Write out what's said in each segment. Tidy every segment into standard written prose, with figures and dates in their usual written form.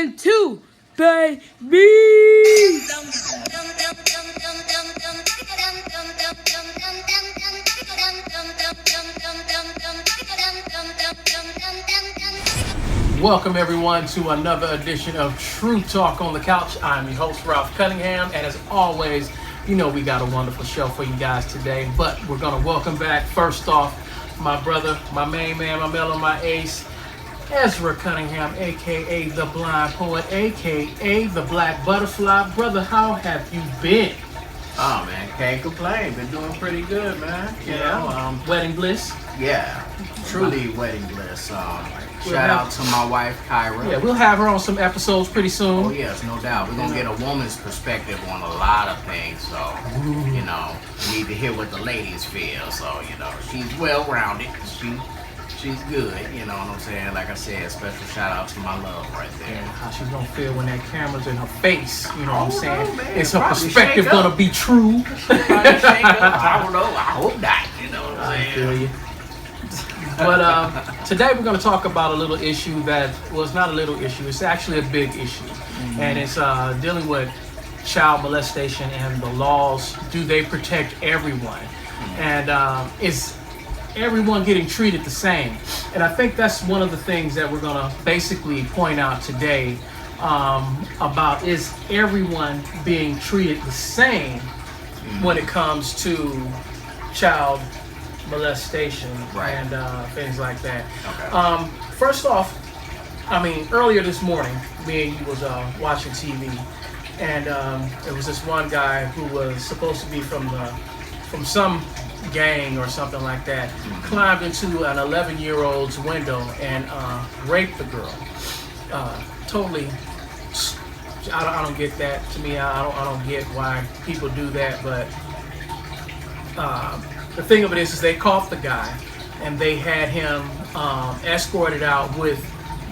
Season 2, baby! Welcome everyone to another edition of True Talk on the Couch. I'm your host, Ralph Cunningham, and as always, you know we got a wonderful show for you guys today, but we're going to welcome back, first off, my brother, my main man, my mellow, my ace, Ezra Cunningham, a.k.a. The Blind Poet, a.k.a. The Black Butterfly. Brother, how have you been? Oh, man, can't complain. Been doing pretty good, man. You know, wedding bliss? Yeah, truly wedding bliss. Shout out to my wife, Kyra. Yeah, we'll have her on some episodes pretty soon. Oh, yes, no doubt. We're going to get a woman's perspective on a lot of things. So, you know, we need to hear what the ladies feel. So, you know, she's well-rounded. She's good, you know what I'm saying? Like I said, special shout out to my love right there. Yeah, how she's gonna feel when that camera's in her face, you know what I'm saying? Man, is her perspective gonna be true? I don't know, I hope not, you know what I'm saying? I feel you. But today we're gonna talk about a little issue that, well, it's not a little issue, it's actually a big issue. Mm-hmm. And it's dealing with child molestation and the laws. Do they protect everyone? Mm-hmm. And is everyone getting treated the same? And I think that's one of the things that we're going to basically point out today, about is everyone being treated the same when it comes to child molestation, right, and things like that. Okay. First off, I mean, earlier this morning, me and you was watching TV, and it was this one guy who was supposed to be from some gang or something like that, climbed into an 11-year-old's window and raped the girl. Totally, I don't get that. To me, I don't get why people do that. But the thing of it is they caught the guy and they had him escorted out with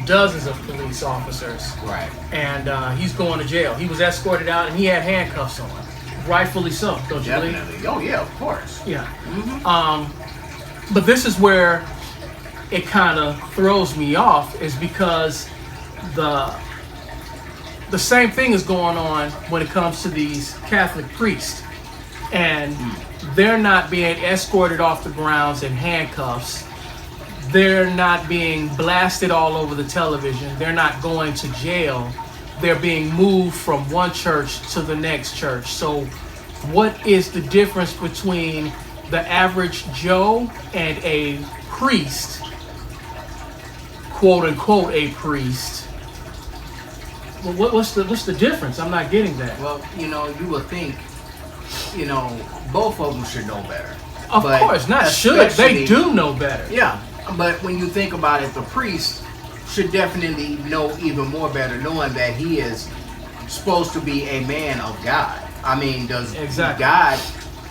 dozens of police officers. Right. And he's going to jail. He was escorted out and he had handcuffs on. Rightfully so, don't you believe? Definitely. Oh yeah, of course. Yeah. Mm-hmm. But this is where it kind of throws me off, is because the same thing is going on when it comes to these Catholic priests, and they're not being escorted off the grounds in handcuffs. They're not being blasted all over the television. They're not going to jail. They're being moved from one church to the next church. So what is the difference between the average Joe and a priest, quote unquote a priest? Well, what's the difference? I'm not getting that. Well, you know, you would think, you know, both of them should know better. Of course, not should. They do know better. Yeah, but when you think about it, the priest should definitely know even more better, knowing that he is supposed to be a man of God. I mean, God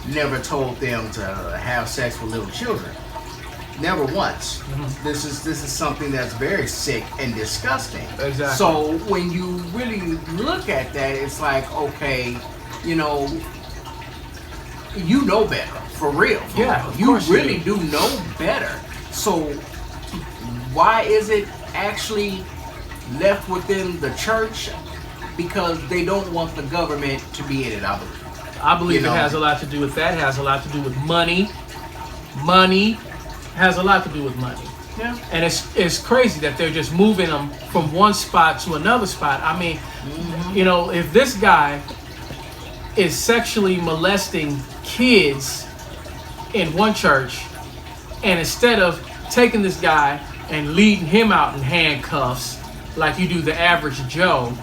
never told them to have sex with little children? Never once. Mm-hmm. This is something that's very sick and disgusting. Exactly. So when you really look at that, it's like, okay, you know better, for real. Yeah, you really do know better. So why is it actually left within the church? Because they don't want the government to be in it, I believe. It has a lot to do with that. It has a lot to do with money. Money has a lot to do with money. Yeah. And it's crazy that they're just moving them from one spot to another spot. I mean, you know, if this guy is sexually molesting kids in one church, and instead of taking this guy and leading him out in handcuffs like you do the average Joe,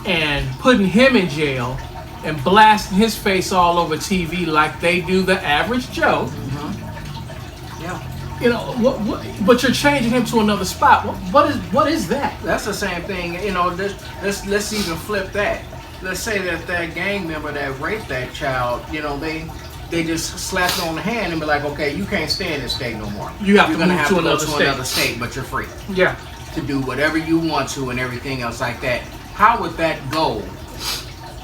and putting him in jail and blasting his face all over TV like they do the average Joe. Mm-hmm. Yeah. You know, what? But you're changing him to another spot. What is that? That's the same thing. You know, let's even flip that. Let's say that gang member that raped that child, you know, they just slapped on the hand and be like, okay, you can't stay in this state no more. You're gonna have to go to another state, but you're free. Yeah. To do whatever you want to and everything else like that. How would that go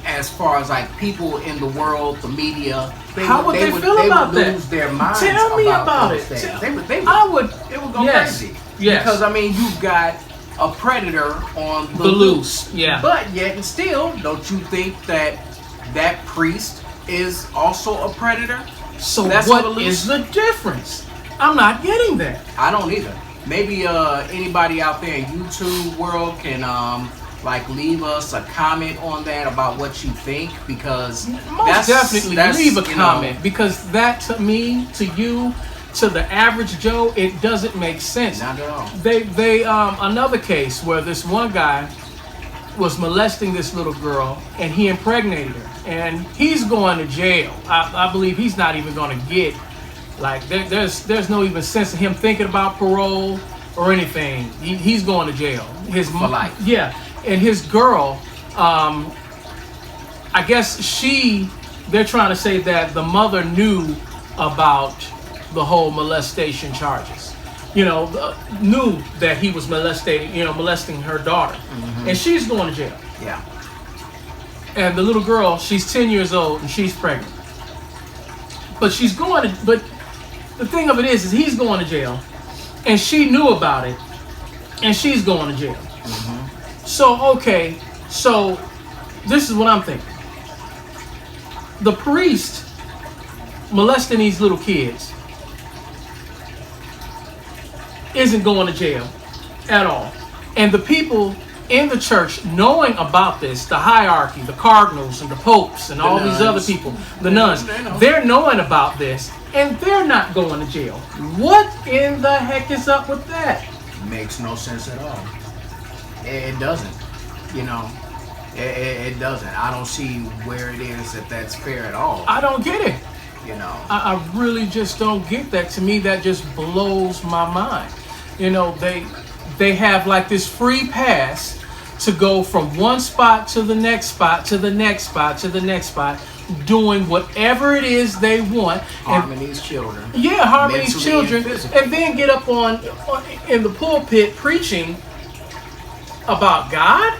as far as like people in the world, the media? How would they feel about that? They would lose their minds. Tell me about it. It would go yes. crazy. Yeah. Because I mean, you've got a predator on the loose. Yeah. But yet and still, don't you think that that priest is also a predator? So what is the difference? I'm not getting that. I don't either. Maybe anybody out there in YouTube world can like leave us a comment on that about what you think, because most definitely leave a comment, because that to me, to you, to the average Joe, it doesn't make sense. Not at all. They another case where this one guy was molesting this little girl and he impregnated her, and he's going to jail. I believe he's not even going to get, like, there's no even sense of him thinking about parole or anything. He's going to jail. For life. Yeah. And his girl, I guess they're trying to say that the mother knew about the whole molestation charges. Knew that he was molesting her daughter. Mm-hmm. And she's going to jail. Yeah. And the little girl, she's 10 years old and she's pregnant. But the thing of it is he's going to jail, and she knew about it, and she's going to jail. Mm-hmm. So this is what I'm thinking. The priest molesting these little kids isn't going to jail at all. And the people in the church knowing about this, the hierarchy, the cardinals and the popes and all these other people, the nuns, they're knowing about this, and they're not going to jail. What in the heck is up with that? Makes no sense at all. It doesn't. It doesn't. I don't see where it is that's fair at all. I don't get it. I really just don't get that. To me, that just blows my mind. They have like this free pass to go from one spot to the next spot, to the next spot, to the next spot, doing whatever it is they want. Harming these children. Yeah, harming these children. And then get up in the pulpit preaching about God?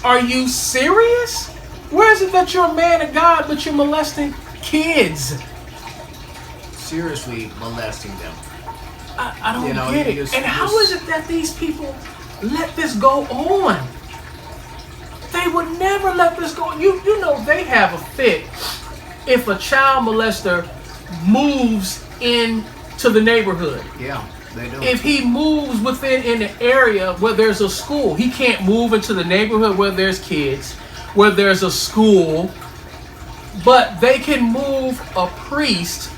Are you serious? Where is it that you're a man of God, but you're molesting kids? Seriously molesting them. I don't get it. And how is it that these people let this go on? They would never let this go on. You know they have a fit if a child molester moves into the neighborhood. Yeah. If he moves in an area where there's a school, he can't move into the neighborhood where there's kids, where there's a school, but they can move a priest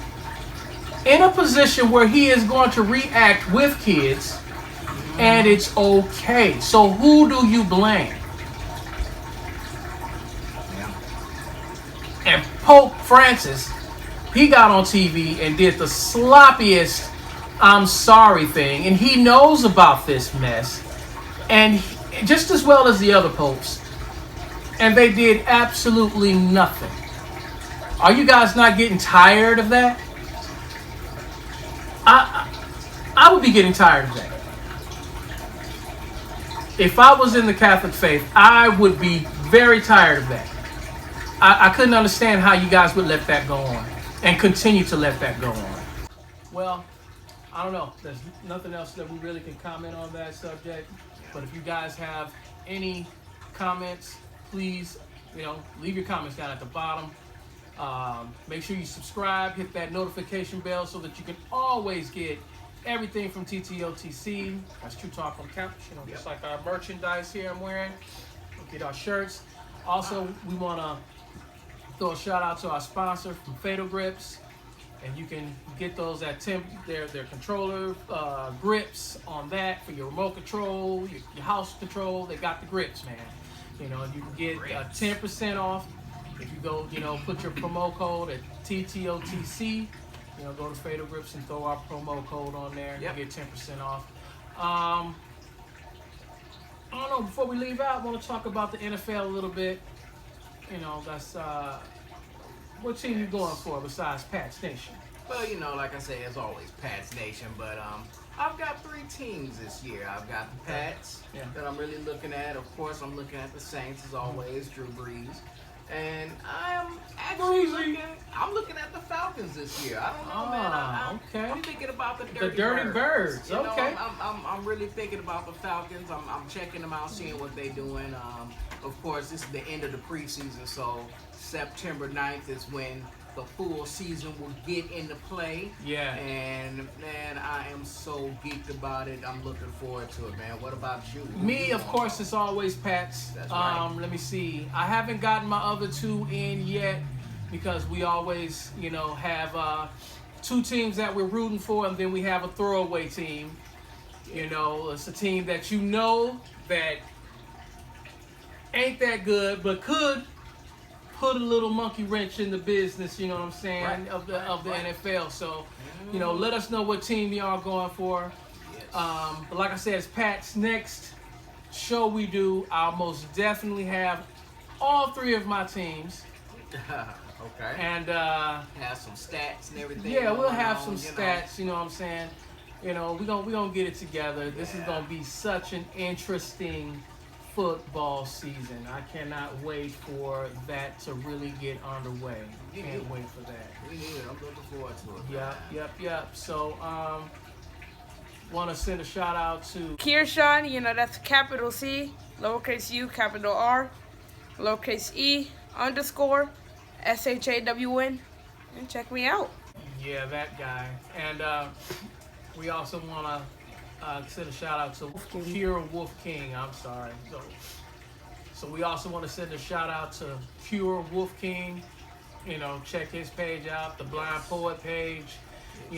in a position where he is going to react with kids, and it's okay. So who do you blame? Yeah. And Pope Francis, he got on TV and did the sloppiest I'm sorry thing, and he knows about this mess, and just as well as the other popes, and they did absolutely nothing. Are you guys not getting tired of that? I would be getting tired of that. If I was in the Catholic faith, I would be very tired of that. I couldn't understand how you guys would let that go on and continue to let that go on. Well, I don't know. There's nothing else that we really can comment on that subject. But if you guys have any comments, please, leave your comments down at the bottom. Make sure you subscribe, hit that notification bell so that you can always get everything from TTOTC. That's True Talk from Couch. Just like our merchandise here I'm wearing. We'll get our shirts. Also, we want to throw a shout out to our sponsor from Fatal Grips. And you can get those at their controller grips on that for your remote control, your house control. They got the grips, man. You can get 10% off if you go, put your promo code at TTOTC. Go to Fatal Grips and throw our promo code on there. Yep. You get 10% off. I don't know. Before we leave out, I want to talk about the NFL a little bit. That's. What team you going for besides Pat's Nation? Well, like I say, it's always Pat's Nation, but I've got 3 teams this year. I've got the Pats that I'm really looking at. Of course, I'm looking at the Saints as always, Drew Brees. And I'm looking at the Falcons this year. I don't know, man. Okay. I'm thinking about the Dirty Dirty Birds. You know, Okay. I'm really thinking about the Falcons. I'm checking them out, seeing what they're doing. Of course, this is the end of the preseason, so September 9th is when the full season will get into play. Yeah. And man, I am so geeked about it. I'm looking forward to it, man. What about you? Me, of course, it's always Pats. That's right. Let me see. I haven't gotten my other two in yet because we always, have 2 teams that we're rooting for, and then we have a throwaway team. It's a team that that ain't that good, but could put a little monkey wrench in the business, you know what I'm saying, Right. of the NFL. So, let us know what team y'all going for. Yes. But like I said, it's Pat's next show we do. I'll most definitely have all 3 of my teams. Okay. And have some stats and everything. yeah, we'll have on, some stats, you know what I'm saying? We're gonna get it together. This is gonna be such an interesting football season. I cannot wait for that to really get underway. Can't wait for that. We need it. I'm looking forward to it. Yep. So, want to send a shout out to Kearshawn, that's capital C, lowercase u, capital R, lowercase e, _ SHAWN, and check me out. Yeah, that guy. And we also want to send a shout out to Pure Wolf King. I'm sorry. So we also want to send a shout out to Pure Wolf King. Check his page out, the Blind Poet page,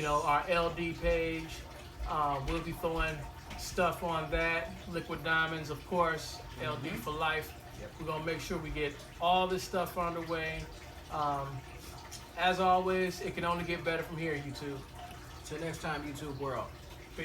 our LD page. We'll be throwing stuff on that. Liquid Diamonds, of course, LD for life. Yep. We're going to make sure we get all this stuff underway. As always, it can only get better from here, YouTube. Till next time, YouTube world.